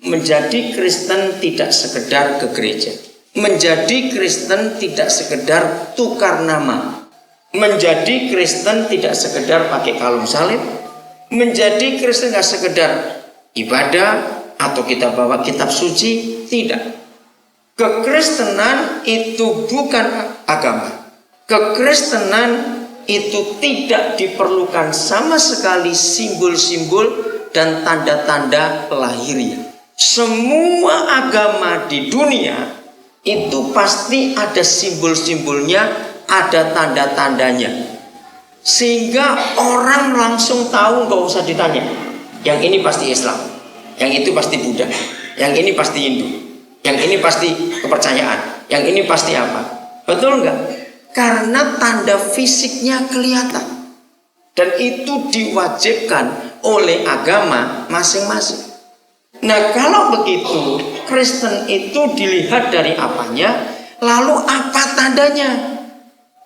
menjadi Kristen tidak sekedar ke gereja. Menjadi Kristen tidak sekedar tukar nama. Menjadi Kristen tidak sekedar pakai kalung salib. Menjadi Kristen tidak sekedar ibadah atau kita bawa kitab suci. Tidak. Kekristenan itu bukan agama. Kekristenan itu tidak diperlukan sama sekali simbol-simbol dan tanda-tanda lahiriah. Semua agama di dunia itu pasti ada simbol-simbolnya, ada tanda-tandanya, sehingga orang langsung tahu, gak usah ditanya. Yang ini pasti Islam, yang itu pasti Buddha, yang ini pasti Hindu, yang ini pasti kepercayaan, yang ini pasti apa. Betul nggak? Karena tanda fisiknya kelihatan, dan itu diwajibkan oleh agama masing-masing. Nah, kalau begitu, Kristen itu dilihat dari apanya, lalu apa tandanya?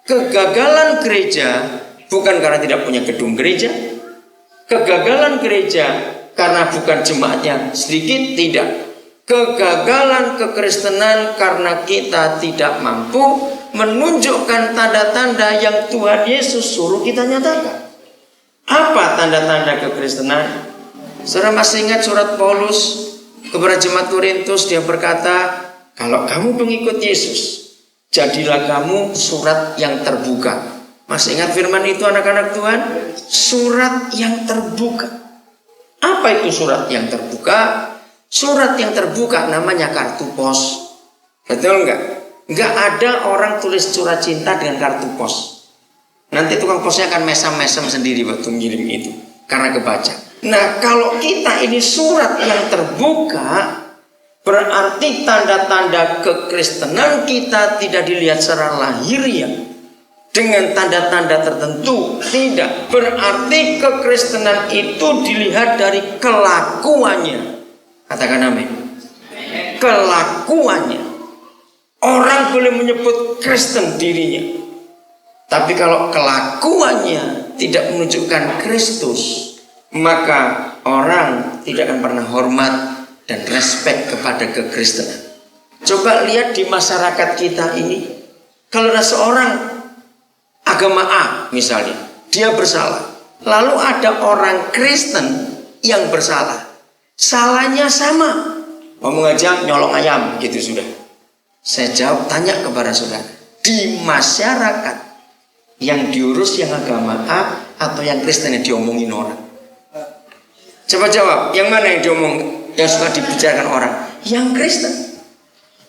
Kegagalan gereja bukan karena tidak punya gedung gereja, kegagalan gereja karena bukan jemaatnya sedikit, tidak. Kegagalan kekristenan karena kita tidak mampu menunjukkan tanda-tanda yang Tuhan Yesus suruh kita nyatakan. Apa tanda-tanda kekristenan? Saudara masih ingat surat Paulus kepada jemaat Korintus, dia berkata, kalau kamu pengikut Yesus, jadilah kamu surat yang terbuka. Masih ingat firman itu anak-anak Tuhan? Surat yang terbuka. Apa itu surat yang terbuka? Surat yang terbuka namanya kartu pos. Betul enggak? Enggak ada orang tulis surat cinta dengan kartu pos. Nanti tukang posnya akan mesam-mesam sendiri waktu ngirim itu, karena kebaca. Nah, kalau kita ini surat yang terbuka, berarti tanda-tanda kekristenan kita tidak dilihat secara lahiriah dengan tanda-tanda tertentu. Tidak. Berarti kekristenan itu dilihat dari kelakuannya. Katakan amin. Kelakuannya. Orang boleh menyebut Kristen dirinya, tapi kalau kelakuannya tidak menunjukkan Kristus, maka orang tidak akan pernah hormat dan respek kepada kekristenan. Coba lihat di masyarakat kita ini, kalau ada seorang agama A misalnya, dia bersalah, lalu ada orang Kristen yang bersalah, salahnya sama, ngomong aja nyolong ayam gitu sudah. Saya jawab, tanya kepada saudara, di masyarakat yang diurus yang agama A atau yang Kristen yang diomongin orang? Coba jawab, yang mana yang diomong, yang suka dibicarakan orang? Yang Kristen.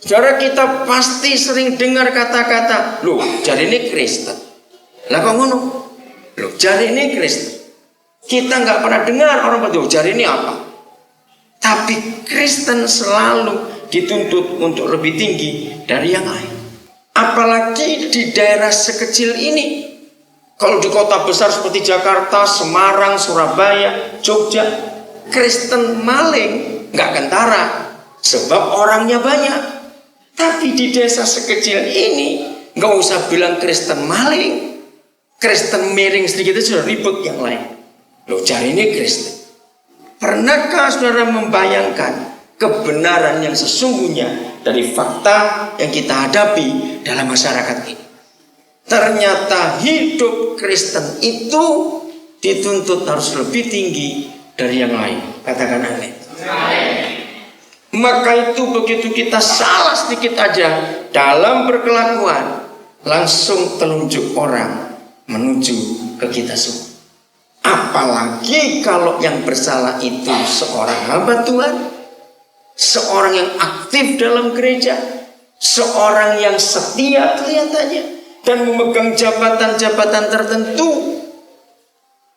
Saudara, kita pasti sering dengar kata-kata, loh, jari ini Kristen. Lah kok ngono? Loh, jari ini Kristen. Kita nggak pernah dengar orang berkata, jari ini apa? Tapi Kristen selalu dituntut untuk lebih tinggi dari yang lain. Apalagi di daerah sekecil ini. Kalau di kota besar seperti Jakarta, Semarang, Surabaya, Jogja, Kristen maling nggak kentara, sebab orangnya banyak. Tapi di desa sekecil ini nggak usah bilang Kristen maling, Kristen miring sedikit itu sudah ribut yang lain. Loh, cari ini Kristen. Pernahkah saudara membayangkan kebenaran yang sesungguhnya dari fakta yang kita hadapi dalam masyarakat ini? Ternyata hidup Kristen itu dituntut harus lebih tinggi dari yang lain. Katakan amin. Maka itu begitu kita salah sedikit aja dalam berkelakuan, langsung telunjuk orang menuju ke kita semua. Apalagi kalau yang bersalah itu seorang hamba Tuhan, seorang yang aktif dalam gereja, seorang yang setia kelihatannya dan memegang jabatan-jabatan tertentu.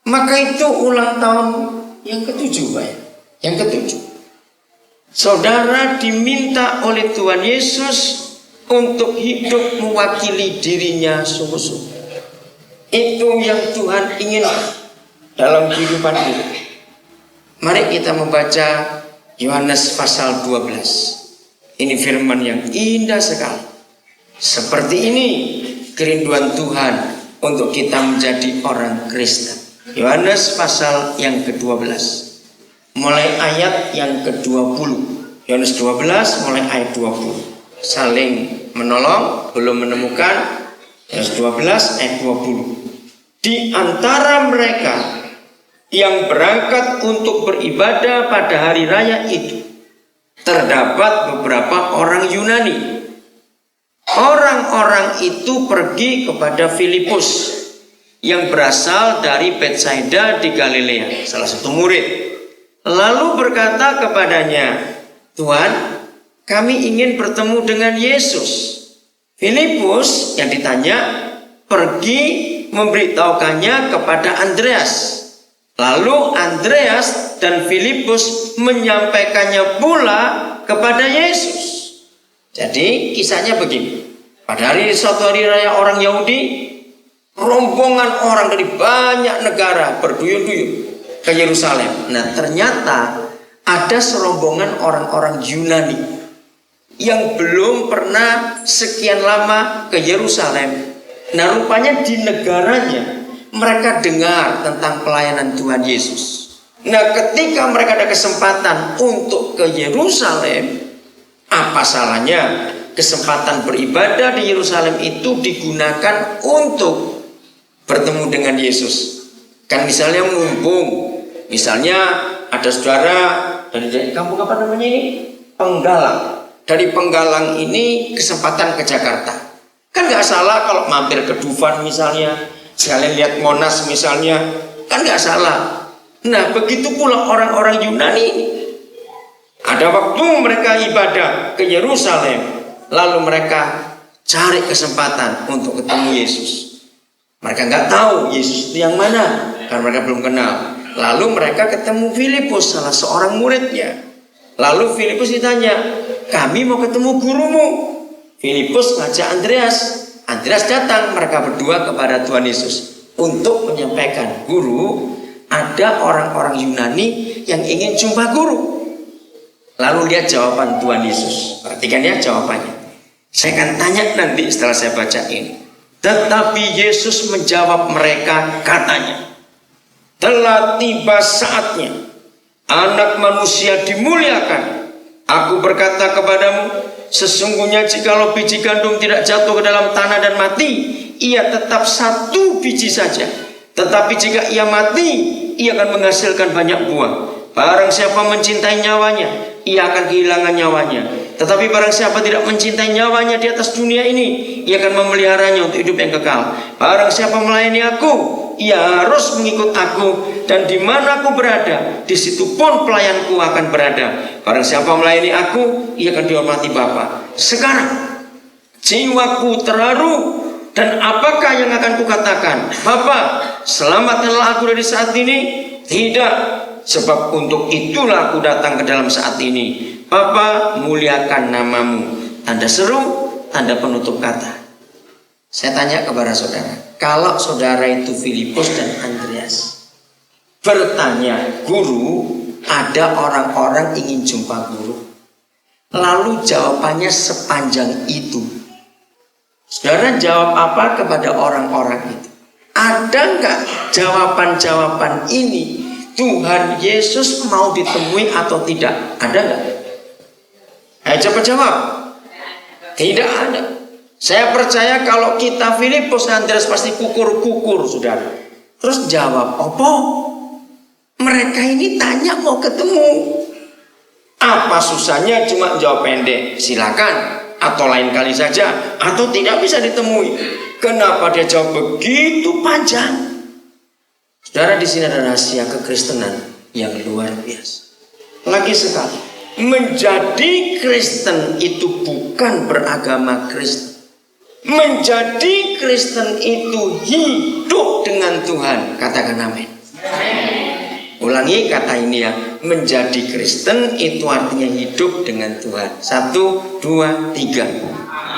Maka itu ulang tahun yang ke-7, Pak. Yang ke-7. Saudara diminta oleh Tuhan Yesus untuk hidup mewakili dirinya sungguh-sungguh. Itu yang Tuhan ingin dalam kehidupan kita. Mari kita membaca Yohanes pasal 12. Ini firman yang indah sekali. Seperti ini kerinduan Tuhan untuk kita menjadi orang Kristen. Yohanes pasal yang ke-12, mulai ayat yang ke-20. Yohanes 12 mulai ayat 20. Saling menolong, belum menemukan. Yohanes 12 ayat 20. Di antara mereka yang berangkat untuk beribadah pada hari raya itu terdapat beberapa orang Yunani. Orang-orang itu pergi kepada Filipus yang berasal dari Betsaida di Galilea, salah satu murid. Lalu berkata kepadanya, "Tuhan, kami ingin bertemu dengan Yesus." Filipus yang ditanya pergi memberitahukannya kepada Andreas. Lalu Andreas dan Filipus menyampaikannya pula kepada Yesus. Jadi kisahnya begini. Pada suatu hari raya orang Yahudi, rombongan orang dari banyak negara berduyun-duyun ke Yerusalem. Nah, ternyata ada serombongan orang-orang Yunani yang belum pernah sekian lama ke Yerusalem. Nah, rupanya di negaranya mereka dengar tentang pelayanan Tuhan Yesus. Nah, ketika mereka ada kesempatan untuk ke Yerusalem, apa salahnya kesempatan beribadah di Yerusalem itu digunakan untuk bertemu dengan Yesus? Kan misalnya mumpung, misalnya ada saudara dari kampung apa namanya ini? Penggalang. Dari Penggalang ini kesempatan ke Jakarta. Kan gak salah kalau mampir ke Dufan misalnya, sekalian lihat Monas misalnya, kan gak salah. Nah, begitu pula orang-orang Yunani ini. Ada waktu mereka ibadah ke Yerusalem, lalu mereka cari kesempatan untuk ketemu Yesus. Mereka gak tahu Yesus itu yang mana, karena mereka belum kenal. Lalu mereka ketemu Filipus, salah seorang muridnya. Lalu Filipus ditanya, "Kami mau ketemu gurumu." Filipus ngajak Andreas. Andreas datang, mereka berdua kepada Tuhan Yesus untuk menyampaikan, "Guru, ada orang-orang Yunani yang ingin jumpa guru." Lalu lihat jawaban Tuhan Yesus. Perhatikan ya jawabannya. Saya akan tanya nanti setelah saya baca ini. Tetapi Yesus menjawab mereka, katanya, "Telah tiba saatnya Anak Manusia dimuliakan. Aku berkata kepadamu, sesungguhnya jikalau biji gandum tidak jatuh ke dalam tanah dan mati, ia tetap satu biji saja. Tetapi jika ia mati, ia akan menghasilkan banyak buah. Barang siapa mencintai nyawanya, ia akan kehilangan nyawanya. Tetapi barang siapa tidak mencintai nyawanya di atas dunia ini, ia akan memeliharanya untuk hidup yang kekal. Barang siapa melayani aku, ia harus mengikut aku, dan di mana aku berada, di situ pun pelayanku akan berada. Barang siapa melayani aku, ia akan dihormati Bapa. Sekarang jiwaku terharu, dan apakah yang akan kukatakan? Bapa, selamatkanlah aku dari saat ini? Tidak, sebab untuk itulah aku datang ke dalam saat ini. Bapa, muliakan namamu. Tanda seru, tanda penutup kata. Saya tanya kepada saudara, kalau saudara itu Filipus dan Andreas bertanya, "Guru, ada orang-orang ingin jumpa guru." Lalu jawabannya sepanjang itu. Saudara jawab apa kepada orang-orang itu? Ada nggak jawaban-jawaban ini? Tuhan Yesus mau ditemui atau tidak? Ada nggak? Ayo cepat jawab. Tidak ada. Saya percaya kalau kita Filipus dan Andreas pasti kukur-kukur, saudara. Terus jawab, "Apa? Mereka ini tanya mau ketemu." Apa susahnya cuma jawab pendek, silakan, atau lain kali saja, atau tidak bisa ditemui. Kenapa dia jawab begitu panjang? Saudara, di sini ada rahasia kekristenan yang luar biasa. Lagi sekali, menjadi Kristen itu bukan beragama Kristen. Menjadi Kristen itu hidup dengan Tuhan. Katakan amin. Ulangi kata ini ya. Menjadi Kristen itu artinya hidup dengan Tuhan. 1, 2, 3.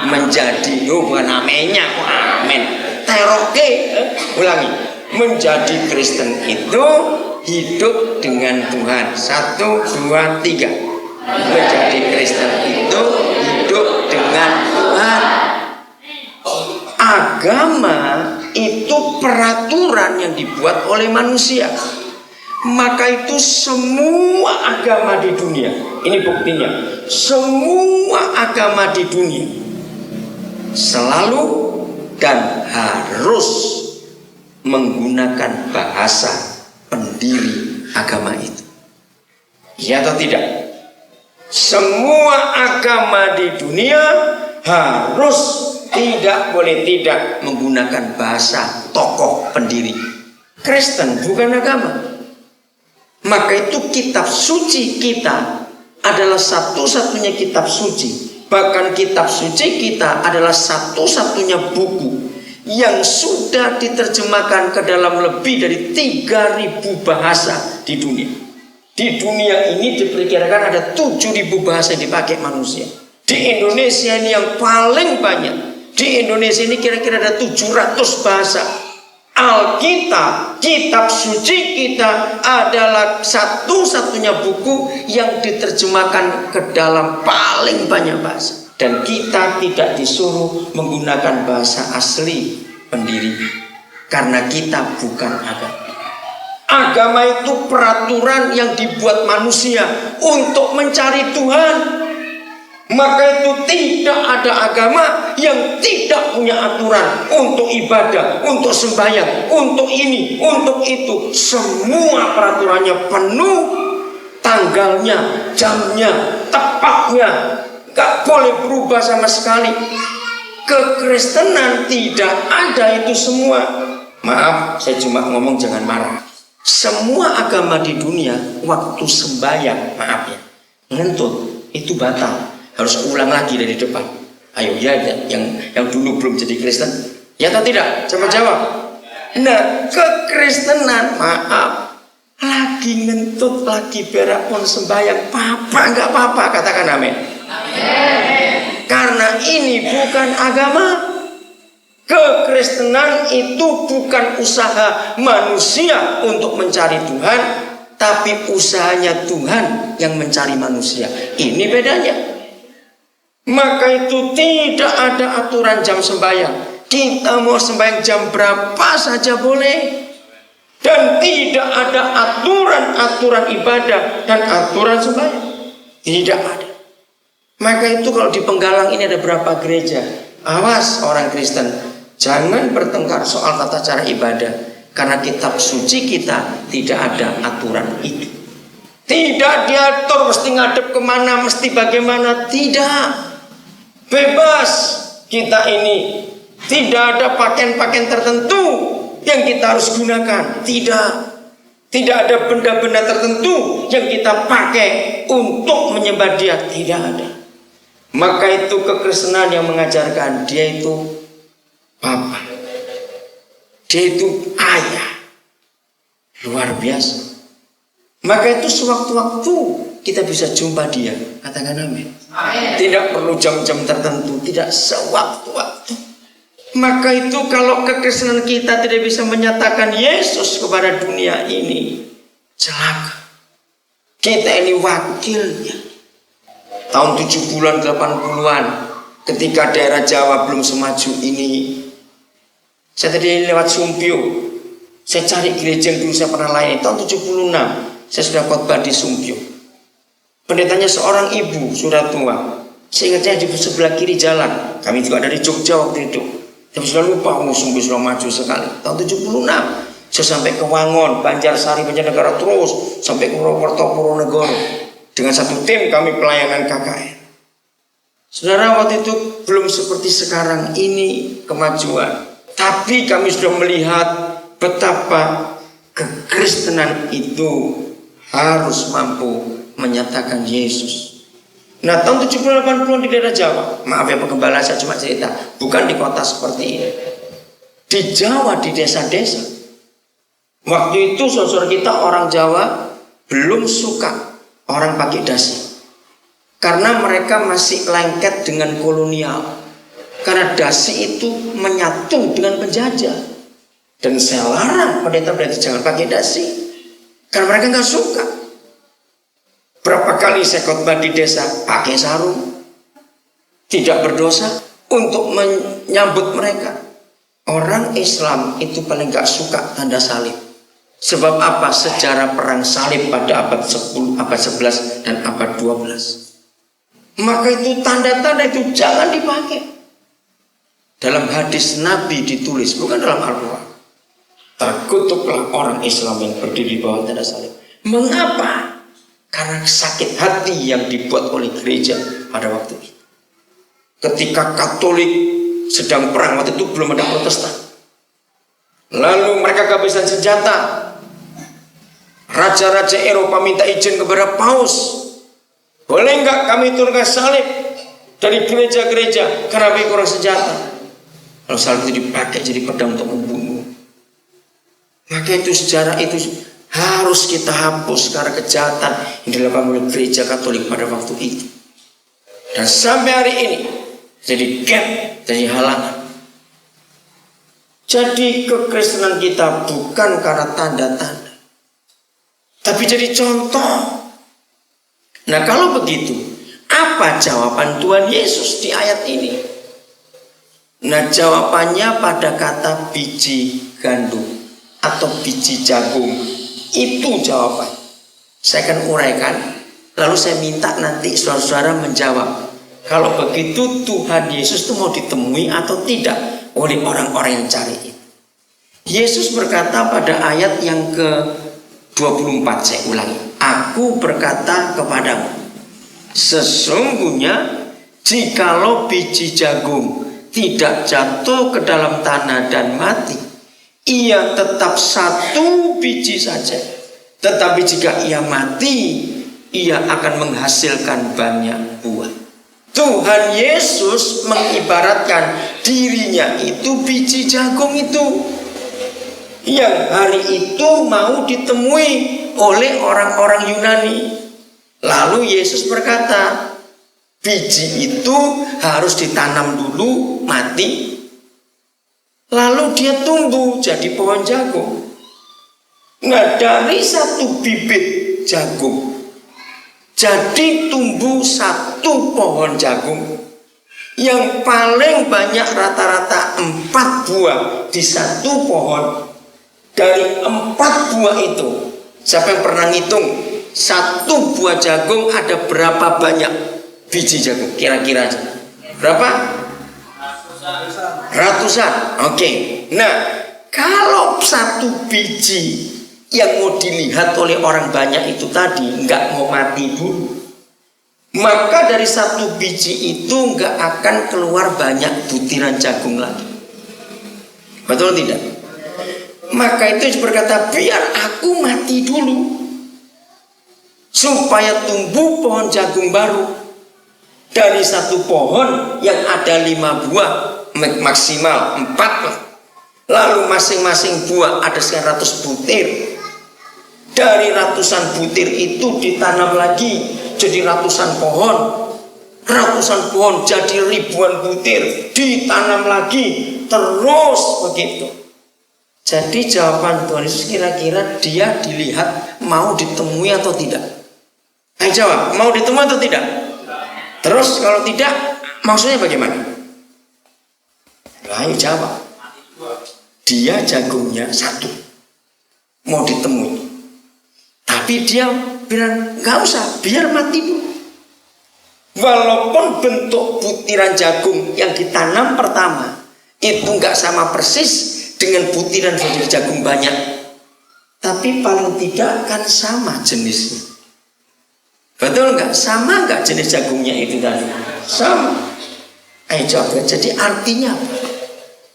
Menjadi, bukan aminnya, amin. Teroke. Ulangi. Menjadi Kristen itu hidup dengan Tuhan. 1, 2, 3. Menjadi Kristen itu hidup dengan Tuhan. Agama itu peraturan yang dibuat oleh manusia. Maka itu semua agama di dunia Ini buktinya. Semua agama di dunia selalu dan harus menggunakan bahasa pendiri agama itu. Ya atau tidak? Semua agama di dunia harus tidak boleh tidak menggunakan bahasa tokoh pendiri. Kristen bukan agama. Maka itu kitab suci kita adalah satu-satunya kitab suci. Bahkan kitab suci kita adalah satu-satunya buku yang sudah diterjemahkan ke dalam lebih dari 3.000 bahasa di dunia. Di dunia ini diperkirakan ada 7.000 bahasa yang dipakai manusia. Di Indonesia ini yang paling banyak. Di Indonesia ini kira-kira ada 700 bahasa. Alkitab, kitab suci kita adalah satu-satunya buku yang diterjemahkan ke dalam paling banyak bahasa. Dan kita tidak disuruh menggunakan bahasa asli pendiri, karena kita bukan agama. Agama itu peraturan yang dibuat manusia untuk mencari Tuhan. Maka itu tidak ada agama yang tidak punya aturan untuk ibadah, untuk sembahyang, untuk ini, untuk itu. Semua peraturannya penuh, tanggalnya, jamnya, tepatnya, gak boleh berubah sama sekali. Kekristenan tidak ada itu semua. Maaf, saya cuma ngomong jangan marah. Semua agama di dunia waktu sembahyang, maaf ya, ngentut itu batal. Harus ulang lagi dari depan. Ayo ya, yang dulu belum jadi Kristen, ya atau tidak? Coba jawab. Nah, kekristenan, maaf, lagi ngentut, lagi berak pun sembahyang, papa nggak apa-apa, katakan amin. Karena ini bukan agama. Kekristenan itu bukan usaha manusia untuk mencari Tuhan, tapi usahanya Tuhan yang mencari manusia. Ini bedanya. Maka itu tidak ada aturan jam sembahyang. Kita mau sembahyang jam berapa saja boleh. Dan tidak ada aturan-aturan ibadah dan aturan sembahyang. Tidak ada. Maka itu kalau di Penggalang ini ada berapa gereja. Awas orang Kristen, jangan bertengkar soal tata cara ibadah. Karena kitab suci kita tidak ada aturan itu. Tidak diatur mesti ngadep kemana, mesti bagaimana. Tidak. Bebas kita ini. Tidak ada pakaian-pakaian tertentu yang kita harus gunakan. Tidak. Tidak ada benda-benda tertentu yang kita pakai untuk menyembah Dia. Tidak ada. Maka itu kekristenan yang mengajarkan Dia itu Bapa. Dia itu Ayah. Luar biasa. Maka itu sewaktu-waktu kita bisa jumpa Dia. Katakan amin. Tidak perlu jam-jam tertentu. Tidak sewaktu-waktu. Maka itu kalau kekristenan kita tidak bisa menyatakan Yesus kepada dunia ini, celaka. Kita ini wakilnya. Tahun 70-an 80-an, ketika daerah Jawa belum semaju ini, saya tadi lewat Sumpio. Saya cari gereja yang dulu saya pernah layani. Tahun 76 saya sudah khotbah di Sumpio. Pendetanya seorang ibu sudah tua. Saya ingatnya di sebelah kiri jalan. Kami juga dari Jogja waktu itu. Tapi sudah lupa, Sumpio sudah maju sekali. Tahun 76 saya sampai ke Wangon, Banjarsari, Banjarnegara, terus sampai ke Purwokerto, Purwonegoro. Dengan satu tim kami pelayanan KKN. Saudara, waktu itu belum seperti sekarang ini kemajuan. Tapi kami sudah melihat betapa kekristenan itu harus mampu menyatakan Yesus. Nah, tahun 70-80 di daerah Jawa, maaf ya penggembala, saya cuma cerita, bukan di kota seperti ini. Di Jawa, di desa-desa. Waktu itu saudara kita orang Jawa belum suka orang pakai dasi. Karena mereka masih lengket dengan kolonial. Karena dasi itu menyatu dengan penjajah. Dan saya larang pendeta-pendeta jangan pakai dasi. Karena mereka nggak suka. Berapa kali saya khotbah di desa pakai sarung, tidak berdosa, untuk menyambut mereka. Orang Islam itu paling nggak suka tanda salib. Sebab apa? Sejarah perang salib pada abad 10, abad 11 dan abad 12. Maka itu tanda-tanda itu jangan dipakai. Dalam hadis Nabi ditulis, bukan dalam Al-Quran. Terkutuklah orang Islam yang berdiri di bawah tanda salib. Mengapa? Karena sakit hati yang dibuat oleh gereja pada waktu itu. Ketika Katolik sedang perang, waktu itu belum ada Protestan. Lalu mereka kehabisan senjata. Raja-raja Eropa minta izin kepada Paus, boleh nggak kami turunkan salib dari gereja-gereja karena kami kurang senjata. Lalu salib itu dipakai jadi pedang untuk membunuh. Maka itu sejarah itu harus kita hapus karena kejahatan yang dilakukan oleh gereja Katolik pada waktu itu. Dan sampai hari ini jadi gap, jadi halangan. Jadi kekristenan kita bukan karena tanda-tanda, tapi jadi contoh. Nah kalau begitu, apa jawaban Tuhan Yesus di ayat ini? Nah jawabannya pada kata biji gandum atau biji jagung. Itu jawaban. Saya akan uraikan, lalu saya minta nanti saudara-saudara menjawab. Kalau begitu Tuhan Yesus itu mau ditemui atau tidak oleh orang-orang yang cari itu. Yesus berkata pada ayat yang ke-24, saya ulangi. Aku berkata kepadamu, sesungguhnya jikalau biji jagung tidak jatuh ke dalam tanah dan mati, ia tetap satu biji saja. Tetapi jika ia mati, ia akan menghasilkan banyak buah. Tuhan Yesus mengibaratkan dirinya itu biji jagung itu, yang hari itu mau ditemui oleh orang-orang Yunani. Lalu Yesus berkata, biji itu harus ditanam dulu, mati, lalu dia tumbuh jadi pohon jagung. Nah dari satu bibit jagung jadi tumbuh satu pohon jagung yang paling banyak rata-rata 4 buah di satu pohon. Dari 4 buah itu, siapa yang pernah ngitung satu buah jagung ada berapa banyak biji jagung? Kira-kira aja berapa? Ratusan. Oke. Nah kalau satu biji yang mau dilihat oleh orang banyak itu tadi nggak mau mati dulu, maka dari satu biji itu nggak akan keluar banyak butiran jagung lagi. Betul tidak? Maka itu berkata, biar aku mati dulu supaya tumbuh pohon jagung baru. Dari satu pohon yang ada 5 buah, maksimal 4, lalu masing-masing buah ada 100 butir. Dari ratusan butir itu ditanam lagi jadi ratusan pohon. Ratusan pohon jadi ribuan butir, ditanam lagi, terus begitu. Jadi jawaban Tuhan Yesus kira-kira dia dilihat mau ditemui atau tidak? Ayo jawab, mau ditemui atau tidak? Terus kalau tidak, maksudnya bagaimana? Ayo jawab. Dia jagungnya satu, mau ditemui. Tapi dia bilang nggak usah, biar mati dulu. Walaupun bentuk butiran jagung yang ditanam pertama itu nggak sama persis dengan butiran dari jagung banyak, tapi paling tidak kan sama jenisnya. Betul nggak? Sama nggak jenis jagungnya itu tadi? Sama. Ayo jawab. Jadi artinya apa?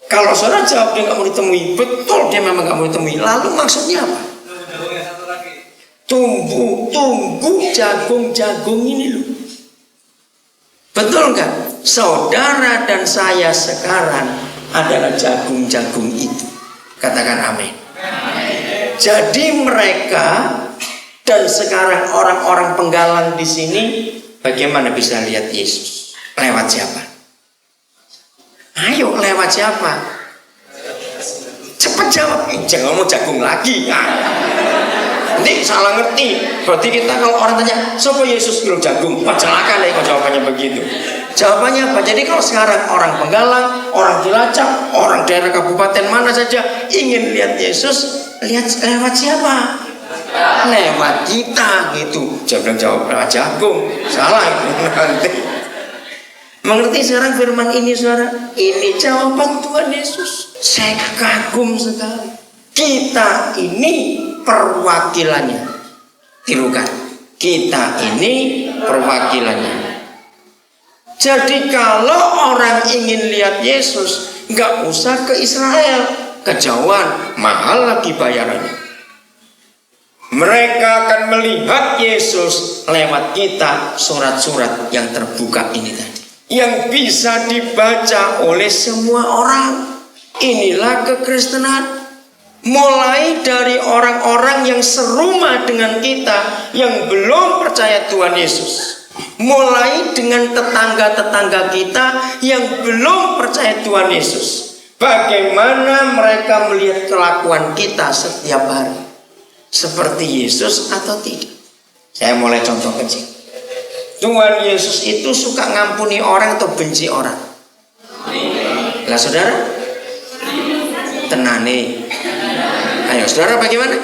Kalau saudara jawab dia nggak mau ditemui, betul dia memang nggak mau ditemui. Lalu maksudnya apa? Tunggu jagung ini loh. Betul nggak? Saudara dan saya sekarang adalah jagung-jagung itu. Katakan amin. Jadi mereka dan sekarang orang-orang penggalang di sini bagaimana bisa lihat Yesus? Lewat siapa? Ayo lewat siapa? Cepat jawab. Jangan ngomong jagung lagi. Nanti salah ngerti. Berarti kita kalau orang tanya, siapa Yesus bilang jagung? Wah celaka deh kalau jawabannya begitu. Jawabannya apa? Jadi kalau sekarang orang Penggalang, orang Cilacap, orang daerah kabupaten mana saja ingin lihat Yesus, lihat lewat siapa? Lewat kita gitu. Jangan jawab jagung. Salah itu nanti. Mengerti sekarang firman ini saudara? Ini jawaban Tuhan Yesus. Saya kagum sekali. Kita ini perwakilannya. Tirukan. Kita ini perwakilannya. Jadi kalau orang ingin lihat Yesus, nggak usah ke Israel, kejauhan, mahal lagi bayarannya. Mereka akan melihat Yesus lewat kita, surat-surat yang terbuka ini tadi, yang bisa dibaca oleh semua orang. Inilah kekristenan. Mulai dari orang-orang yang serumah dengan kita, yang belum percaya Tuhan Yesus. Mulai dengan tetangga-tetangga kita yang belum percaya Tuhan Yesus. Bagaimana mereka melihat kelakuan kita setiap hari? Seperti Yesus atau tidak? Saya mulai contoh kecil. Tuhan Yesus itu suka ngampuni orang atau benci orang? Lah saudara? Tenane. Ayo saudara bagaimana?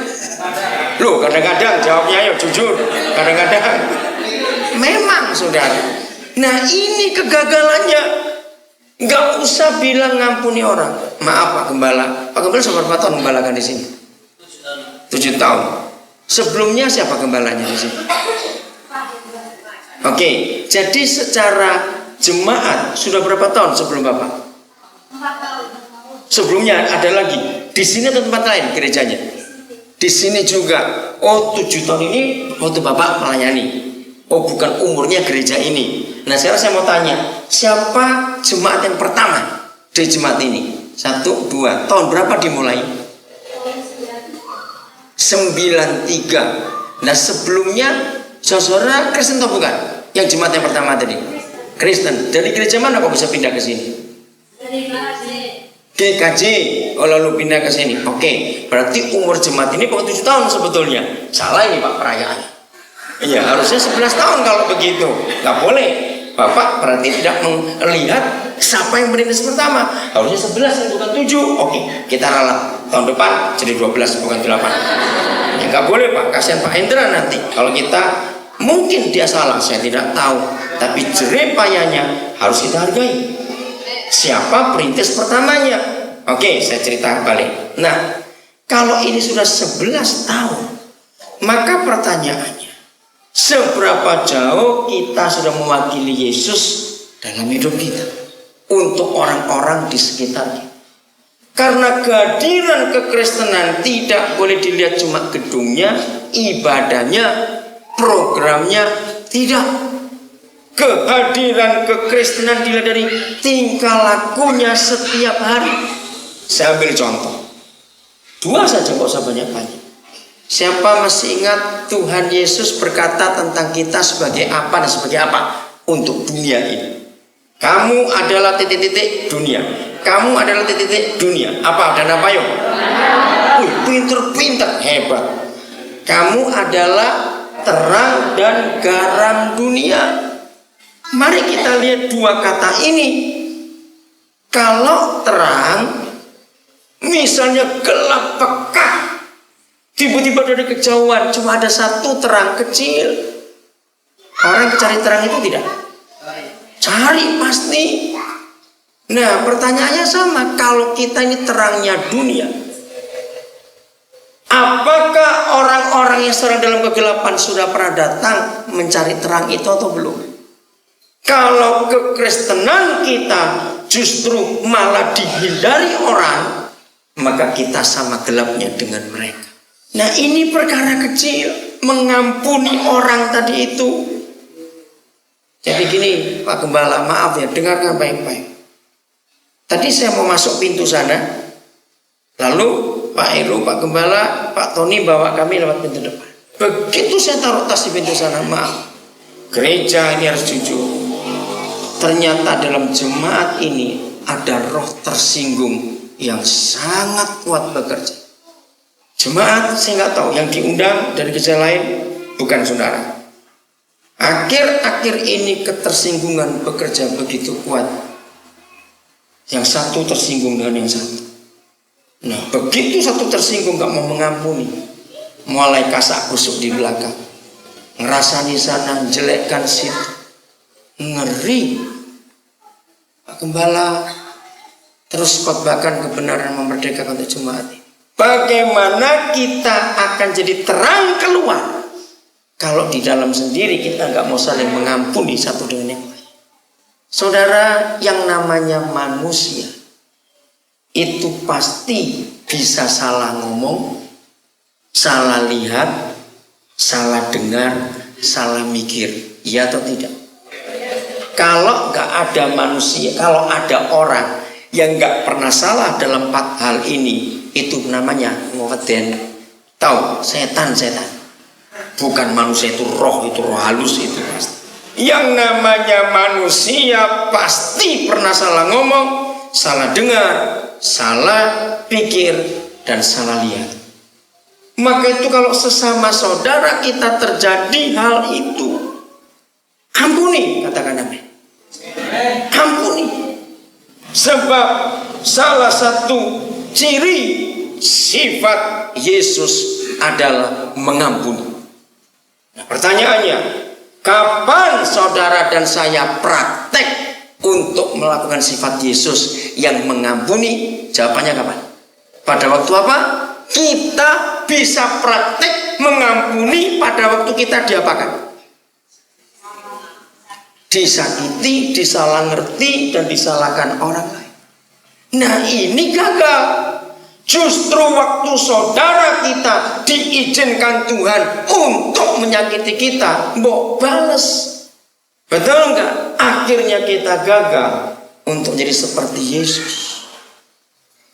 Loh kadang-kadang jawabnya ayo jujur. Kadang-kadang. Memang saudara. Nah ini kegagalannya. Gak usah bilang ngampuni orang. Maaf Pak Gembala. Pak Gembala sudah berapa tahun gembalakan di sini? 7 tahun. Sebelumnya siapa gembalanya di sini? Oke, jadi secara jemaat sudah berapa tahun sebelum Bapak? 4 tahun. Sebelumnya ada lagi. Di sini atau tempat lain gerejanya? Di sini juga. Oh 7 tahun ini waktu Bapak melayani. Oh bukan umurnya gereja ini. Nah sekarang saya mau tanya, siapa jemaat yang pertama di jemaat ini? 1, 2, tahun berapa dimulai? 93. Nah sebelumnya saudara Kristen atau bukan? Yang jemaat yang pertama tadi Kristen. Dari gereja mana kok bisa pindah ke sini? Dari GKJ. Oh lalu pindah ke sini. Oke, berarti umur jemaat ini kok 7 tahun sebetulnya. Salah ini Pak perayaannya. Iya harusnya 11 tahun kalau begitu. Gak boleh. Bapak berarti tidak melihat siapa yang berintis pertama. Harusnya 11 bukan 7. Oke, kita ralat. Tahun depan jadi 12 bukan 8. Ya gak boleh Pak. Kasihan Pak Hendra nanti. Kalau kita mungkin dia salah, saya tidak tahu. Tapi jerih payahnya harus kita hargai. Siapa perintis pertamanya? Oke, saya cerita balik. Nah, kalau ini sudah 11 tahun, maka pertanyaannya, seberapa jauh kita sudah mewakili Yesus dalam hidup kita untuk orang-orang di sekitar kita? Karena kehadiran kekristenan tidak boleh dilihat cuma gedungnya, ibadahnya, programnya, tidak. Kehadiran kekristenan dilihat dari tingkah lakunya setiap hari. Saya ambil contoh 2 saja, kok usah banyak-banyak. Siapa masih ingat Tuhan Yesus berkata tentang kita sebagai apa dan sebagai apa untuk dunia ini? Kamu adalah titik-titik dunia. Kamu adalah titik-titik dunia. Apa dan apa yuk? Pinter-pinter, hebat. Kamu adalah terang dan garam dunia. Mari kita lihat 2 kata ini. Kalau terang, misalnya gelap pekat, tiba-tiba dari kejauhan cuma ada 1 terang kecil. Orang cari terang itu tidak? Cari pasti. Nah pertanyaannya sama. Kalau kita ini terangnya dunia, apakah orang-orang yang sedang dalam kegelapan sudah pernah datang mencari terang itu atau belum? Kalau kekristenan kita justru malah dihindari orang, maka kita sama gelapnya dengan mereka. Nah ini perkara kecil, mengampuni orang tadi itu. Jadi gini Pak Gembala, maaf ya, dengarkan baik-baik. Tadi saya mau masuk pintu sana, lalu Pak Heru, Pak Gembala, Pak Tony bawa kami lewat pintu depan. Begitu saya taruh tas di pintu sana, maaf, gereja ini harus jujur. Ternyata dalam jemaat ini ada roh tersinggung yang sangat kuat bekerja. Jemaat saya nggak tahu, yang diundang dari gereja lain bukan saudara. Akhir-akhir ini ketersinggungan bekerja begitu kuat. Yang satu tersinggung dengan yang satu. Nah begitu satu tersinggung gak mau mengampuni, mulai kasak kusuk di belakang, ngerasani sana, jelekkan situ, ngeri. Pak Gembala terus khotbahkan kebenaran memerdekakan untuk jemaat ini. Bagaimana kita akan jadi terang keluar kalau di dalam sendiri kita nggak mau saling mengampuni satu dengan yang lain? Saudara, yang namanya manusia itu pasti bisa salah ngomong, salah lihat, salah dengar, salah mikir. Iya atau tidak? Kalau nggak ada manusia, kalau ada orang yang nggak pernah salah dalam 4 hal ini, itu namanya ngoweden. Tahu, setan. Bukan manusia, itu roh halus itu pasti. Yang namanya manusia pasti pernah salah ngomong, salah dengar, salah pikir, dan salah lihat. Maka itu kalau sesama saudara kita terjadi hal itu, ampuni, katakan amin. Ampuni. Sebab salah satu ciri sifat Yesus adalah mengampuni. Nah, pertanyaannya, kapan saudara dan saya praktek untuk melakukan sifat Yesus yang mengampuni? Jawabannya kapan? Pada waktu apa? Kita bisa praktek mengampuni pada waktu kita diapakan? Disakiti, disalah ngerti, dan disalahkan orang lain. Nah, ini gagal. Justru waktu saudara kita diizinkan Tuhan untuk menyakiti kita, mbok bales. Betul enggak? Akhirnya kita gagal untuk jadi seperti Yesus.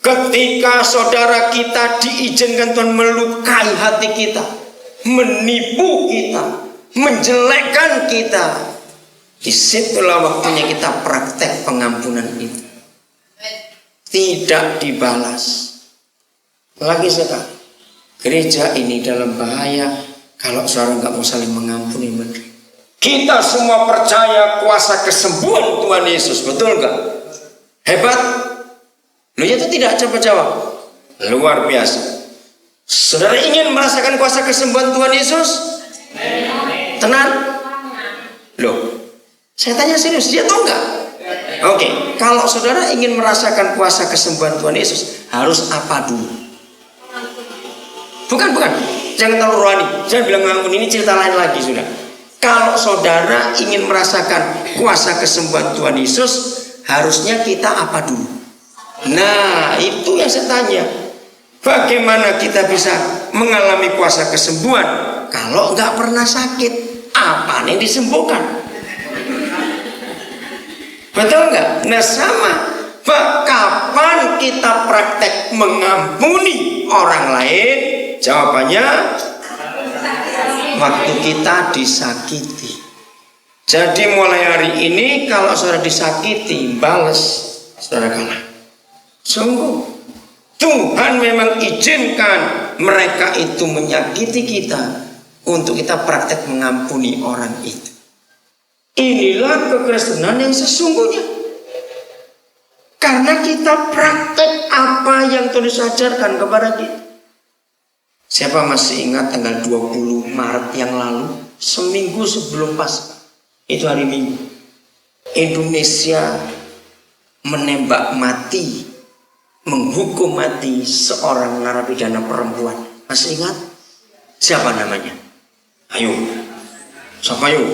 Ketika saudara kita diizinkan Tuhan melukai hati kita, menipu kita, menjelekkan kita, disitulah waktunya kita praktek pengampunan itu. Tidak dibalas. Lagi sekali, gereja ini dalam bahaya kalau saudara nggak mau saling mengampuni menerima. Kita semua percaya kuasa kesembuhan Tuhan Yesus, betul nggak? Hebat. Loh, itu tidak cepat jawab. Luar biasa. Saudara ingin merasakan kuasa kesembuhan Tuhan Yesus? Tenang. Loh, saya tanya serius, dia tahu nggak? Oke, kalau saudara ingin merasakan kuasa kesembuhan Tuhan Yesus, harus apa dulu? Bukan, jangan terlalu rohani. Jangan bilang mengampuni, ini cerita lain lagi sudah. Kalau saudara ingin merasakan kuasa kesembuhan Tuhan Yesus, harusnya kita apa dulu? Nah, itu yang saya tanya. Bagaimana kita bisa mengalami kuasa kesembuhan kalau nggak pernah sakit? Apa yang disembuhkan? Betul nggak? Nah, sama. Kapan kita praktek mengampuni orang lain? Jawabannya, waktu kita disakiti. Jadi mulai hari ini kalau saudara disakiti, balas, saudara kalah. Sungguh, Tuhan memang izinkan mereka itu menyakiti kita untuk kita praktek mengampuni orang itu. Inilah kekristenan yang sesungguhnya. Karena kita praktek apa yang Tuhan ajarkan kepada kita. Siapa masih ingat tanggal 20 Maret yang lalu, seminggu sebelum Paskah, itu hari Minggu, Indonesia menembak mati, menghukum mati seorang narapidana perempuan. Masih ingat? Siapa namanya? Ayo, siapa yuk?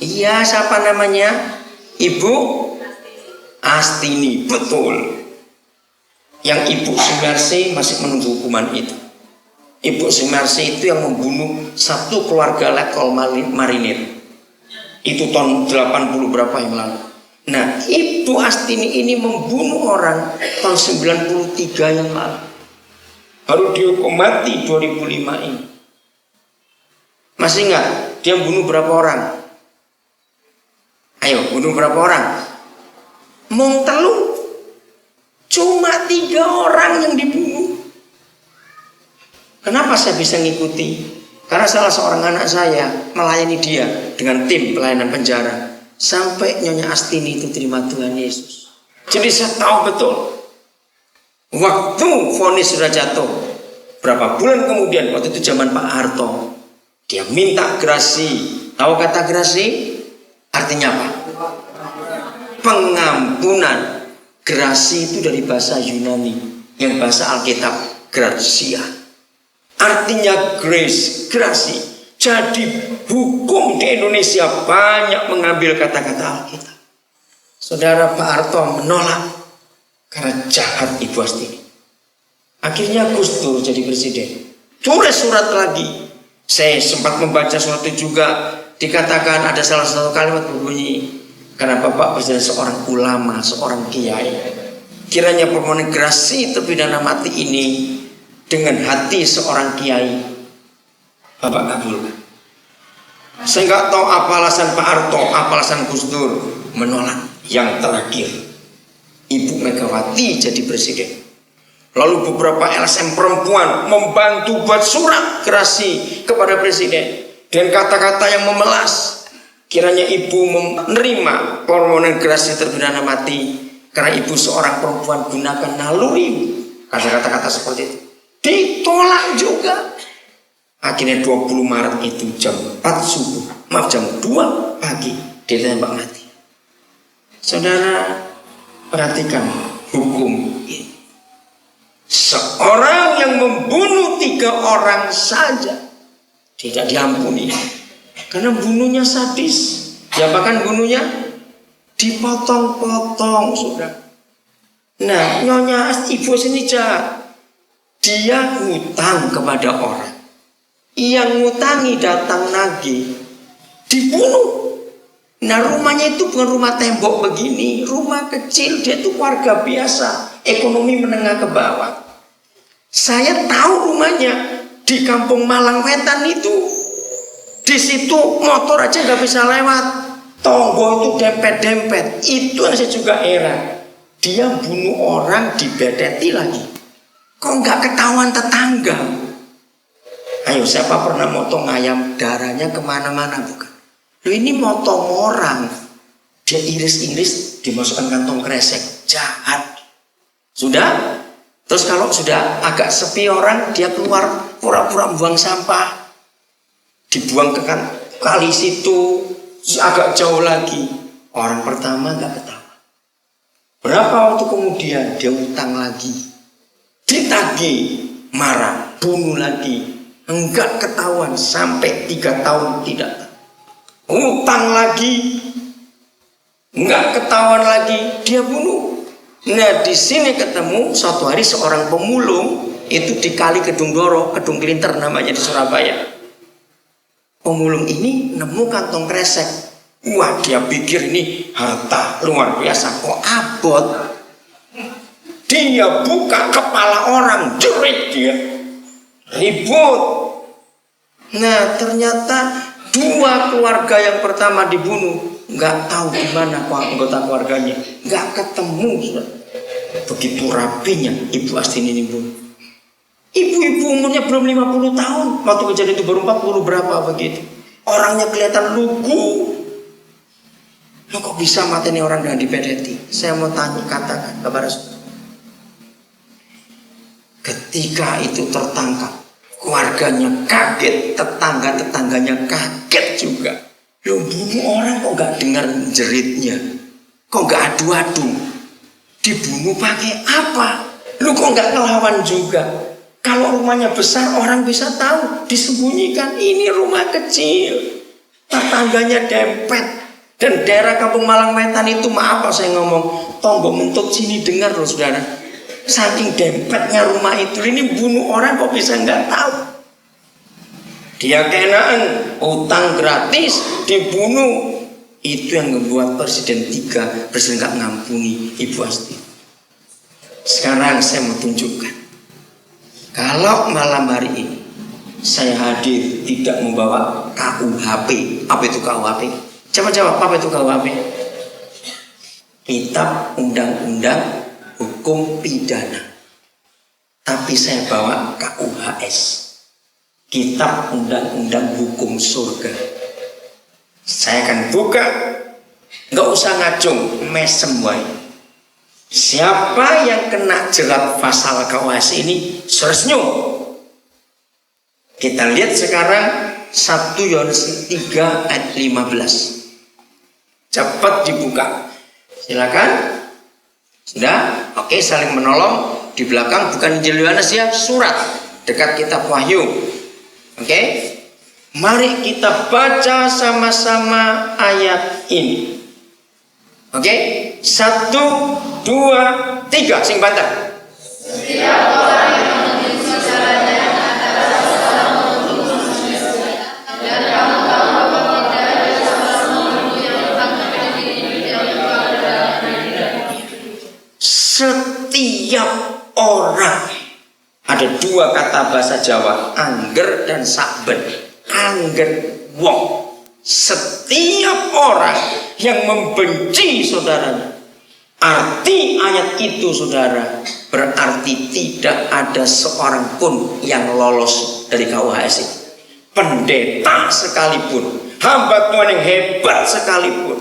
Iya, siapa namanya? Ibu Astini, betul. Yang Ibu Sumarsi masih menunggu hukuman itu. Ibu Sumarsi itu yang membunuh satu keluarga lekol marinir. Itu tahun 80 berapa yang lalu. Nah, Ibu Astini ini membunuh orang tahun 93 yang lalu. Baru dihukum mati 2005 ini. Masih ingat dia bunuh berapa orang? Ayo, bunuh berapa orang? Mung telu. Cuma 3 orang yang dibunuh. Kenapa saya bisa ngikuti? Karena salah seorang anak saya melayani dia dengan tim pelayanan penjara sampai Nyonya Astini itu terima Tuhan Yesus. Jadi saya tahu betul waktu vonis sudah jatuh, Berapa bulan kemudian, waktu itu zaman Pak Harto, dia minta grasi. Tahu kata grasi? Artinya apa? Pengampunan. Grasi itu dari bahasa Yunani, yang bahasa Alkitab gratia. Artinya grace, grasi. Jadi hukum di Indonesia banyak mengambil kata-kata Alkitab. Saudara, Pak Harto menolak karena jahat Ibu Astini. Akhirnya Gus Dur jadi presiden. Tulis surat lagi. Saya sempat membaca surat itu juga. Dikatakan ada salah satu kalimat berbunyi, karena Bapak presiden seorang ulama, seorang kiai, kiranya permohonan grasi terpidana mati ini dengan hati seorang kiai Bapak kabulkan. Saya nggak tahu apa alasan Pak Harto, apa alasan Gus Dur menolak. Yang terakhir, Ibu Megawati jadi presiden. Lalu beberapa LSM perempuan membantu buat surat grasi kepada presiden dengan kata-kata yang memelas. Kiranya Ibu menerima permohonan grasi terpidana mati karena Ibu seorang perempuan, gunakan naluri. Kata-kata seperti itu ditolak juga. Akhirnya 20 Maret itu jam 4 subuh, jam 2 pagi ditembak mati. Saudara, perhatikan hukum ini. Seorang yang membunuh 3 orang saja tidak diampuni, karena bunuhnya sadis. Diapakan bunuhnya? Dipotong-potong, saudara. Nah, Nyonya Ibu sini jahat. Dia hutang kepada orang. Yang ngutangi datang nagih, dibunuh. Nah, rumahnya itu bukan rumah tembok begini, rumah kecil. Dia itu warga biasa, ekonomi menengah ke bawah. Saya tahu rumahnya di Kampung Malang Wetan itu. Di situ motor aja nggak bisa lewat, tonggo itu dempet-dempet. Itu yang saya juga heran. Dia bunuh orang dibedeti lagi. Kok nggak ketahuan tetangga? Ayo, siapa pernah motong ayam, darahnya kemana-mana bukan? Loh, ini motong orang, dia iris-iris, dimasukkan kantong kresek. Jahat. Sudah? Terus kalau sudah agak sepi orang, dia keluar pura-pura buang sampah, dibuang ke kali situ, agak jauh lagi. Orang pertama gak ketawa. Berapa waktu kemudian dia utang lagi, ditagih, marah, bunuh lagi. Enggak ketahuan sampai 3 tahun tidak tahu. Utang lagi, enggak ketahuan lagi, dia bunuh. Nah, di sini ketemu suatu hari seorang pemulung itu di Kali Kedung Doro, Kedung Klinter namanya di Surabaya. Pemulung ini nemu kantong kresek. Wah, dia pikir ini harta luar biasa, kok abot. Dia buka kepala orang, jerit dia, ribut. Nah, ternyata 2 keluarga yang pertama dibunuh, nggak tahu gimana anggota keluarganya, nggak ketemu. Begitu rapinya Ibu Astini ini bunuh. Ibu-ibu umurnya belum 50 tahun, waktu kejadian itu baru 40 berapa begitu. Orangnya kelihatan lugu. Lo kok bisa mati nih orang dengan dipedeti? Saya mau tanya, katakan kepada saudara. Ketika itu tertangkap, keluarganya kaget, tetangga-tetangganya kaget juga. Lo bunuh orang kok gak dengar jeritnya? Kok gak adu-adu? Dibunuh pakai apa? Lo kok gak ngelawan juga? Kalau rumahnya besar orang bisa tahu, disembunyikan. Ini rumah kecil, tetangganya dempet. Dan daerah Kampung Malang Wetan itu, maaf saya ngomong, tonggo mentut sini dengar loh saudara. Saking dempetnya rumah itu, ini bunuh orang kok bisa nggak tahu? Dia kenaan utang gratis, dibunuh. Itu yang membuat presiden 3 presiden nggak ngampuni Ibu Asti. Sekarang saya mau tunjukkan, kalau malam hari ini saya hadir tidak membawa KUHP. Apa itu KUHP? Coba jawab, apa itu KUHP? Kitab Undang-Undang Hukum Pidana. Tapi saya bawa KUHS, Kitab Undang-Undang Hukum Surga. Saya akan buka, nggak usah ngacung, mesem wae. Siapa yang kena jerat pasal KUHS ini, seresnyo Kita lihat sekarang 1 Yohanes 3 ayat 15. Cepat dibuka. Silakan. Sudah? Oke, saling menolong. Di belakang bukan Injil Yohanes ya, surat dekat kitab Wahyu. Oke? Mari kita baca sama-sama ayat ini. Oke? 1, 2, 3. Sing banter. Setiap orang yang memiliki saudaranya adalah seorang pembunuh manusia. Dan kamu tahu bahwa tidak ada seorang pembunuh yang mengangkat diri yang kepada diri. Setiap orang. Ada 2 kata bahasa Jawa, angger dan saben. Angger wong. Setiap orang yang membenci saudaranya. Arti ayat itu, saudara, berarti tidak ada seorang pun yang lolos dari KUHSI. Pendeta sekalipun, hamba Tuhan yang hebat sekalipun.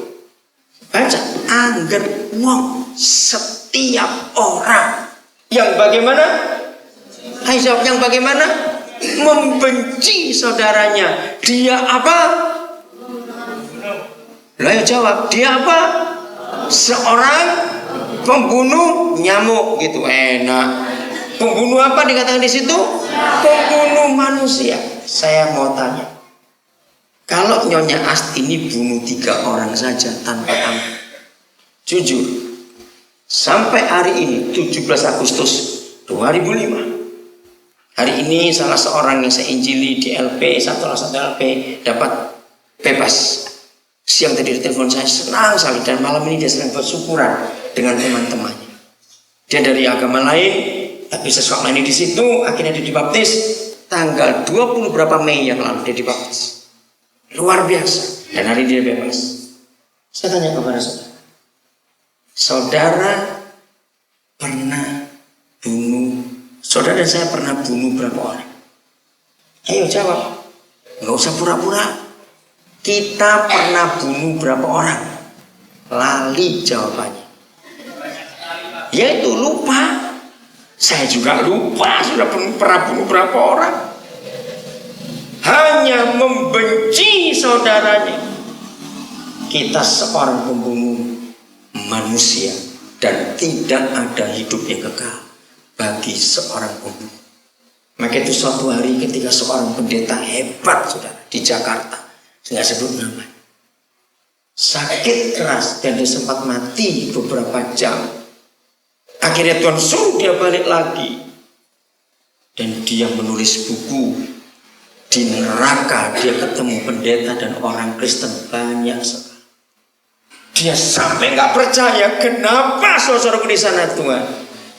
Baca, angger wong. Setiap orang yang bagaimana? Hai jawab, yang bagaimana? Membenci saudaranya. Dia apa? Lah jawab, dia apa? Seorang pembunuh nyamuk gitu, enak. Pembunuh apa dikatakan di situ? Pembunuh manusia. Saya mau tanya, kalau Nyonya Astini bunuh 3 orang saja tanpa ampun, jujur, sampai hari ini 17 Agustus 2005, hari ini salah seorang yang saya injili di LP, satu LP dapat bebas. Siang tadi telepon saya, senang sekali, dan malam ini dia sedang bersyukuran dengan teman-temannya. Dia dari agama lain, tapi sesuatu ini di situ, akhirnya dia dibaptis tanggal 20 berapa Mei yang lalu dia dibaptis. Luar biasa, dan hari ini dia bebas. Saya tanya kepada saudara, saudara pernah bunuh, saudara dan saya pernah bunuh berapa orang? Ayo jawab, nggak usah pura-pura. Kita pernah bunuh berapa orang? Lali jawabannya. Yaitu lupa. Saya juga lupa sudah pernah bunuh berapa orang. Hanya membenci saudaranya. Kita seorang pembunuh manusia, dan tidak ada hidup yang kekal bagi seorang pembunuh. Maka itu suatu hari ketika seorang pendeta hebat, saudara, di Jakarta, nggak sebut nama, sakit keras dan dia sempat mati beberapa jam. Akhirnya Tuhan suruh dia balik lagi, dan dia menulis buku. Di neraka dia ketemu pendeta dan orang Kristen banyak sekali. Dia sampai nggak percaya, kenapa saudara di sana Tuhan?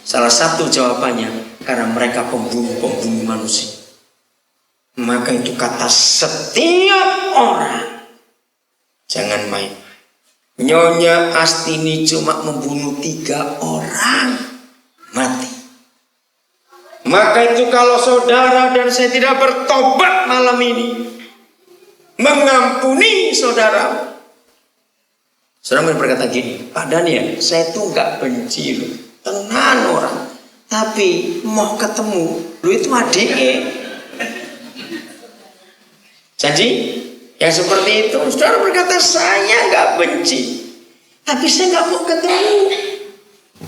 Salah satu jawabannya, karena mereka pembunuh manusia. Maka itu kata setiap orang. Jangan main. Nyonya Astini cuma membunuh 3 orang, mati. Maka itu kalau saudara dan saya tidak bertobat malam ini, mengampuni saudara. Saudara berkata gini, Pak Daniel, saya tuh gak benci lu, tenan orang, tapi mau ketemu lu itu adiknya. Janji yang seperti itu, saudara berkata saya nggak benci, tapi saya nggak mau ketemu.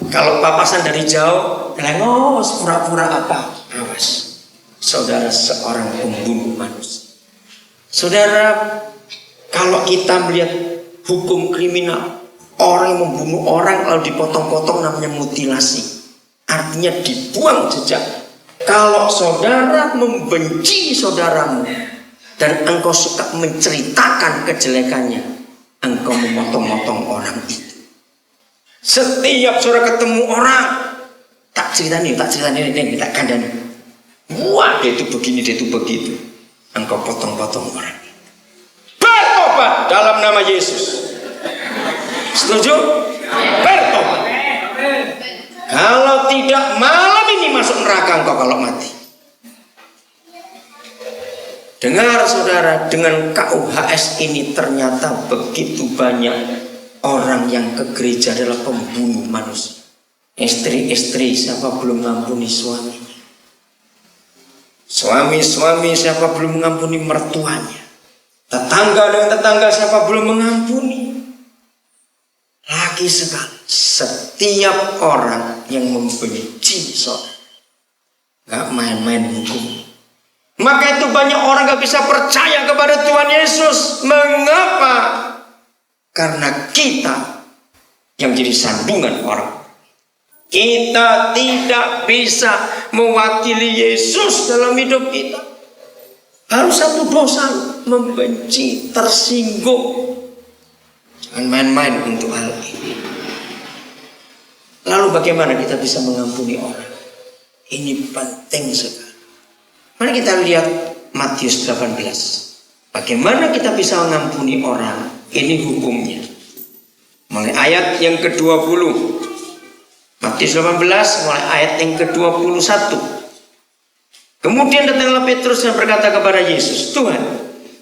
Kalau papasan dari jauh, lengos pura-pura apa? Awas, saudara seorang pembunuh manusia. Saudara, kalau kita melihat hukum kriminal, orang yang membunuh orang lalu dipotong-potong namanya mutilasi, artinya dibuang jejak. Kalau saudara membenci saudaramu dan engkau suka menceritakan kejelekannya, engkau memotong-motong orang itu. Setiap saudara ketemu orang, tak cerita ini, tak kandani. Wah, dia itu begini, dia itu begitu. Engkau potong-potong orang. Bertobat dalam nama Yesus. Setuju? Bertobat. Kalau tidak, malam ini masuk neraka engkau kalau mati. Dengar saudara, dengan KUHS ini ternyata begitu banyak orang yang ke gereja adalah pembunuh manusia. Istri-istri siapa belum ngampuni suaminya? Suami-suami siapa belum mengampuni mertuanya? Tetangga dengan tetangga siapa belum mengampuni? Lagi sekali, setiap orang yang membenci saudara, gak main-main hukum. Maka itu banyak orang gak bisa percaya kepada Tuhan Yesus. Mengapa? Karena kita yang jadi sandungan orang. Kita tidak bisa mewakili Yesus dalam hidup kita. Harus satu dosa, membenci, tersinggung. Jangan main-main untuk hal ini. Lalu bagaimana kita bisa mengampuni orang? Ini penting sekali. Mari kita lihat Matius 18. Bagaimana kita bisa mengampuni orang? Ini hukumnya. Mulai ayat yang ke-20. Matius 18 mulai ayat yang ke-21. Kemudian datanglah Petrus dan berkata kepada Yesus, Tuhan,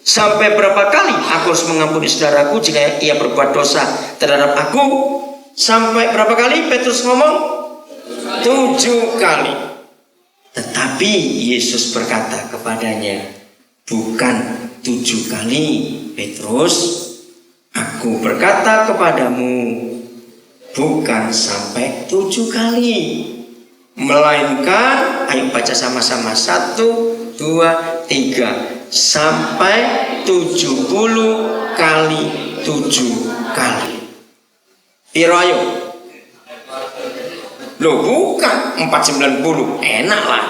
sampai berapa kali aku harus mengampuni saudaraku jika ia berbuat dosa terhadap aku? Sampai berapa kali Petrus ngomong? 7 kali. Tetapi Yesus berkata kepadanya, bukan 7 kali Petrus, aku berkata kepadamu, bukan sampai 7 kali, melainkan, ayo baca sama-sama, 1, 2, 3, sampai 70 kali 7 kali. Piro ayo? Loh bukan 490, enak lah.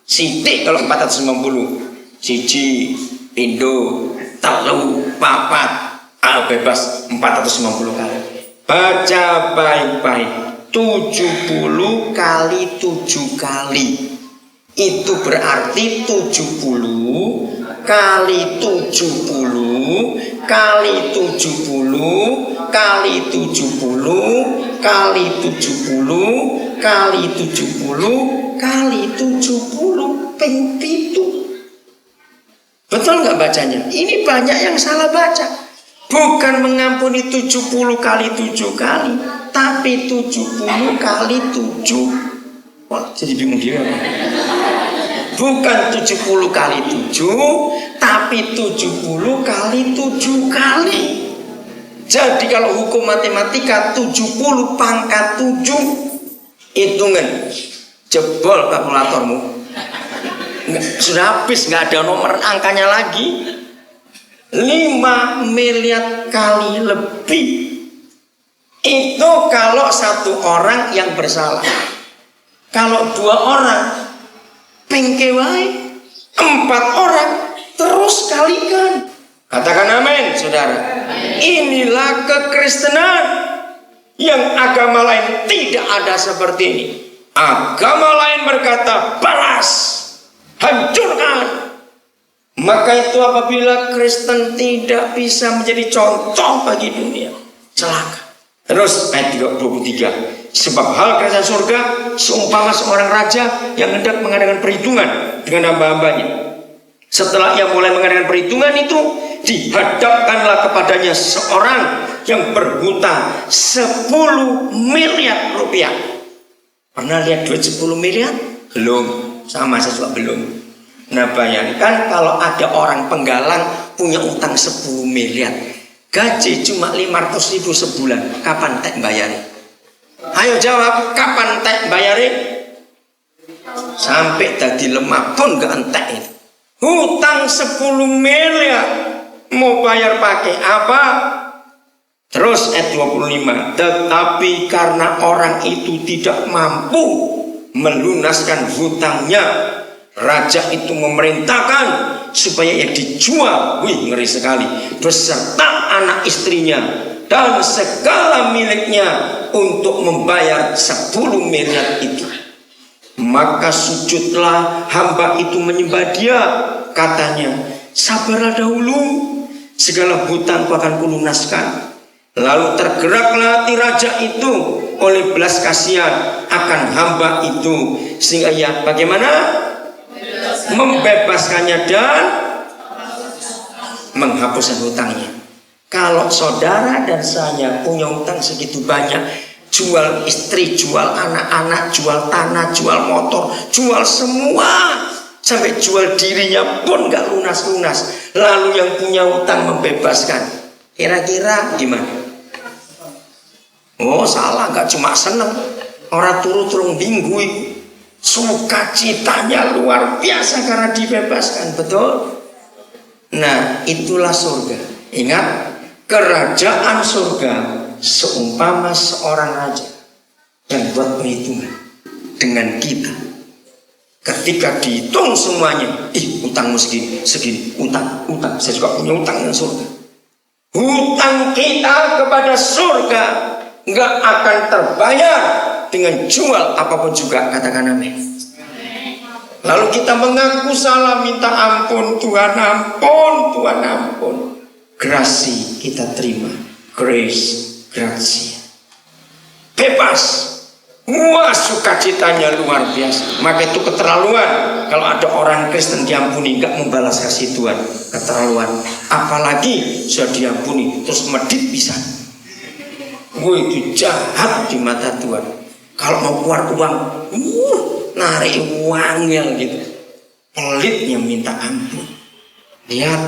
Sidik kalau 490. Siji, pindo, telu, papat, bebas 490 kali. Baca baik-baik. 70 kali 7 kali. Itu berarti 70 kali 70 kali 70 kali 70 kali 70 kali 70 kali 70 ping pitu. Betul nggak bacanya? Ini banyak yang salah baca. Bukan mengampuni 70 kali 7 kali, tapi 70 kali 7. Wah, jadi bingung dia. Bukan 70 kali 7, tapi 70 kali 7 kali. Jadi kalau hukum matematika 70 pangkat 7, hitungan jebol kalkulatormu. Sudah habis, nggak ada nomor angkanya lagi. 5 miliar kali lebih. Itu kalau 1 orang yang bersalah. Kalau 2 orang pengke wae, 4 orang terus kalikan. Katakan amin, saudara. Inilah kekristenan. Yang agama lain tidak ada seperti ini. Agama lain berkata balas, hancurkan. Maka itu apabila Kristen tidak bisa menjadi contoh bagi dunia, celaka. Terus ayat 23. Sebab hal kerajaan surga seumpama seorang raja yang hendak mengadakan perhitungan dengan hamba-hambanya. Setelah ia mulai mengadakan perhitungan itu, dihadapkanlah kepadanya seorang yang berhutang 10 miliar rupiah. Pernah lihat duit 10 miliar? Belum. Sama saya juga belum. Nah bayangkan kalau ada orang penggalang punya utang 10 miliar, gaji cuma 500.000 sebulan, kapan tek bayari? Ayo jawab, kapan tek bayari? Sampai tadi lemah pun gak entek itu. Hutang 10 miliar, mau bayar pakai apa? Terus ayat 25, tetapi karena orang itu tidak mampu melunaskan hutangnya, raja itu memerintahkan supaya ia dijual, ngeri sekali, beserta anak istrinya dan segala miliknya untuk membayar 10 miliar itu. Maka sujudlah hamba itu menyembah dia, katanya, sabarlah dahulu, segala hutangku akan kulunaskan. Lalu tergeraklah hati raja itu oleh belas kasihan akan hamba itu, sehingga ia bagaimana? Membebaskannya dan menghapuskan hutangnya. Kalau saudara dan saya punya hutang segitu banyak, jual istri, jual anak-anak, jual tanah, jual motor, jual semua, Sampai jual dirinya pun gak lunas-lunas. Lalu yang punya utang membebaskan. Kira-kira gimana? Oh salah, gak cuma seneng. Orang turun minggu itu sukacitanya luar biasa karena dibebaskan. Betul? Nah itulah surga. Ingat, kerajaan surga seumpama seorang raja yang buat perhitungan dengan kita. Ketika dihitung semuanya, utangmu segini, utang, saya juga punya utang dengan surga. Hutang kita kepada surga nggak akan terbayar dengan jual apapun juga, katakan amin. Lalu kita mengaku salah, minta ampun, Tuhan ampun. Grasi kita terima, grace, gracia. Bebas. Wah, sukacitanya luar biasa. Maka itu keterlaluan kalau ada orang Kristen diampuni nggak membalas kasih Tuhan. Keterlaluan. Apalagi sudah diampuni terus medit bisa. Wah, itu jahat di mata Tuhan. Kalau mau keluar uang, narik uangnya gitu. Pelitnya minta ampun. Lihat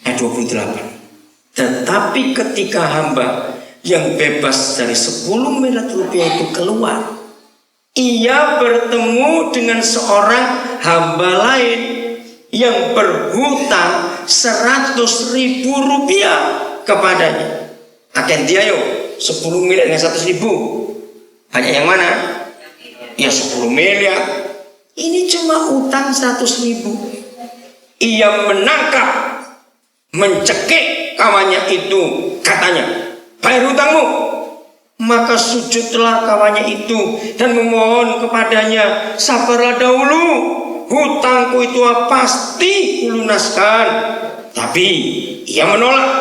ayat 28. Tetapi ketika hamba yang bebas dari 10 miliar rupiah itu keluar, ia bertemu dengan seorang hamba lain yang berhutang 100.000 rupiah kepadanya. Akan dia 10 miliar dengan 100.000. Banyak yang mana? Ya 10 miliar. Ini cuma utang 100.000. Ia menangkap, mencekik kawannya itu, katanya, bayar hutangmu. Maka sujudlah kawannya itu dan memohon kepadanya, sabarlah dahulu, hutangku itu pasti kulunaskan. Tapi ia menolak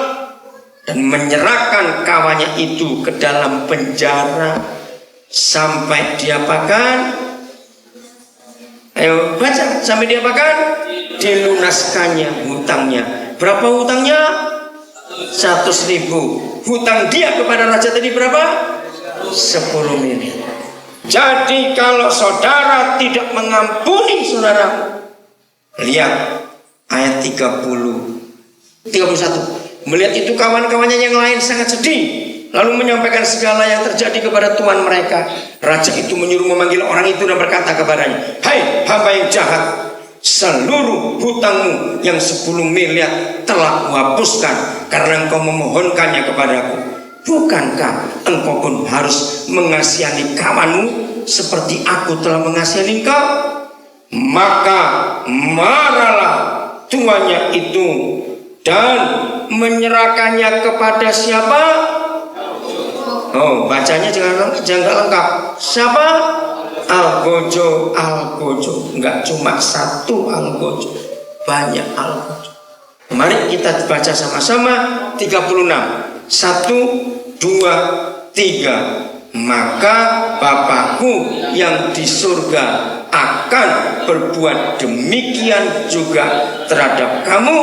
dan menyerahkan kawannya itu ke dalam penjara sampai diapakan? Ayo baca, sampai diapakan? Dilunaskannya hutangnya. Berapa hutangnya? 100.000. Hutang dia kepada raja tadi berapa? 10 miliar. Jadi kalau saudara tidak mengampuni saudara, lihat ayat 31. Melihat itu kawan-kawannya yang lain sangat sedih, lalu menyampaikan segala yang terjadi kepada tuan mereka. Raja itu menyuruh memanggil orang itu dan berkata kepadanya, hai hamba yang jahat, seluruh hutangmu yang 10 miliar telah kuhapuskan karena engkau memohonkannya kepadaku. Bukankah engkau pun harus mengasihani kawanmu seperti aku telah mengasihani engkau? Maka marahlah tuannya itu dan menyerahkannya kepada siapa? Oh, bacanya jangan lengkap. Siapa? Algojo, enggak cuma satu algojo, banyak algojo. Mari kita baca sama-sama 36. 1, 2, 3. Maka Bapakku yang di surga akan berbuat demikian juga terhadap kamu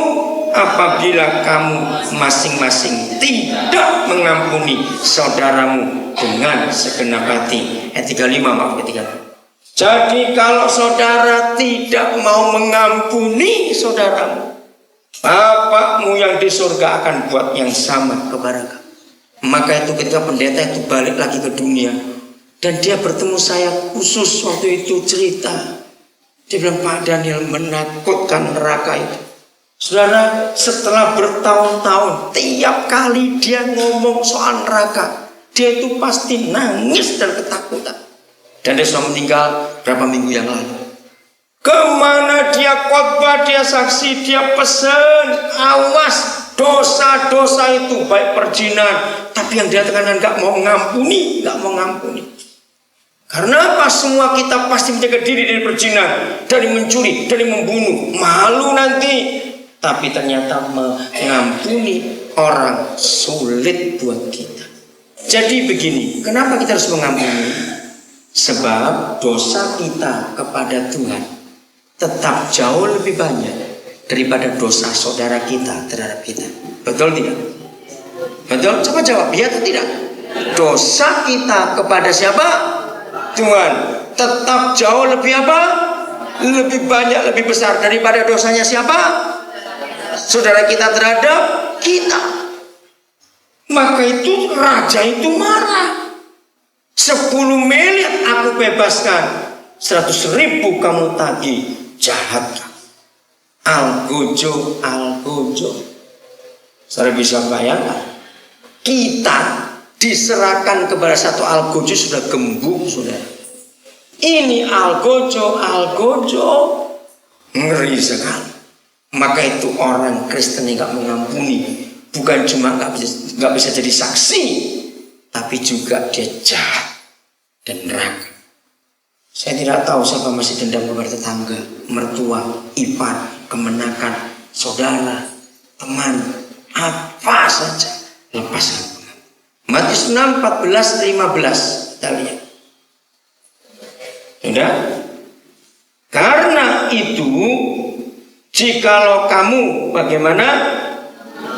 apabila kamu masing-masing tidak mengampuni saudaramu dengan segenap hati. Ayat 35, maaf, ayat 35. Jadi kalau saudara tidak mau mengampuni saudaramu, Bapakmu yang di surga akan buat yang sama kepada kamu. Maka itu ketika pendeta itu balik lagi ke dunia dan dia bertemu saya khusus waktu itu cerita, dia bilang, Pak Daniel, menakutkan neraka itu. Saudara, setelah bertahun-tahun tiap kali dia ngomong soal neraka, dia itu pasti nangis dan ketakutan. Dan dia sudah meninggal berapa minggu yang lalu. Kemana dia khotbah, dia saksi, dia pesan, awas dosa-dosa itu, baik perjinan, tapi yang dia tekankan gak mau mengampuni. Karena apa? Semua kita pasti menjaga diri dari perjinan, dari mencuri, dari membunuh, malu nanti. Tapi ternyata mengampuni orang sulit buat kita. Jadi begini, kenapa kita harus mengampuni? Sebab dosa kita kepada Tuhan tetap jauh lebih banyak daripada dosa saudara kita terhadap kita. Betul tidak? Betul? Coba jawab, iya atau tidak? Dosa kita kepada siapa? Tuhan tetap jauh lebih apa? lebih banyak, lebih besar daripada dosanya siapa? Saudara kita terhadap kita. Maka itu raja itu marah. 10 miliar aku bebaskan, 100.000 kamu tagih. Jahat kan? Algojo. Saudara bisa bayangkan, kita diserahkan kepada satu algojo sudah gembung, saudara. Ini algojo, ngeri sekali. Maka itu orang Kristen yang gak mengampuni, bukan cuma gak bisa jadi saksi, tapi juga dia jahat dan neraka. Saya tidak tahu siapa masih dendam kepada tetangga, mertua, ipar, kemenakan, saudara, teman, apa saja. Lepaskan. Matius 6, 14, 15. Kita lihat. Sudah? Karena itu, jikalau kamu bagaimana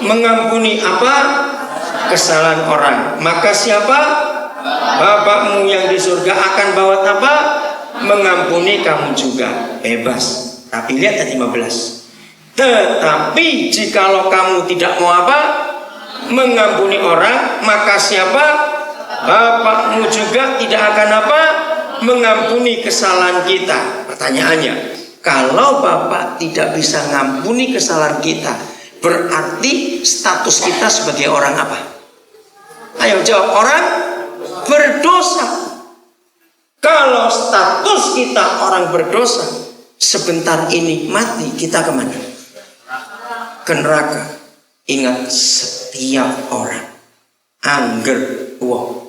mengampuni apa? Kesalahan orang, maka siapa? Bapakmu yang di surga akan bawa apa? Mengampuni kamu juga. Bebas. Tapi lihat ayat 15. Tetapi jikalau kamu tidak mau apa? Mengampuni orang, maka siapa? Bapakmu juga tidak akan apa? Mengampuni kesalahan kita. Pertanyaannya, kalau Bapak tidak bisa mengampuni kesalahan kita, berarti status kita sebagai orang apa? Ayo jawab, orang berdosa. Kalau status kita orang berdosa, sebentar ini mati, kita kemana? Ke neraka. Ingat, setiap orang angger wong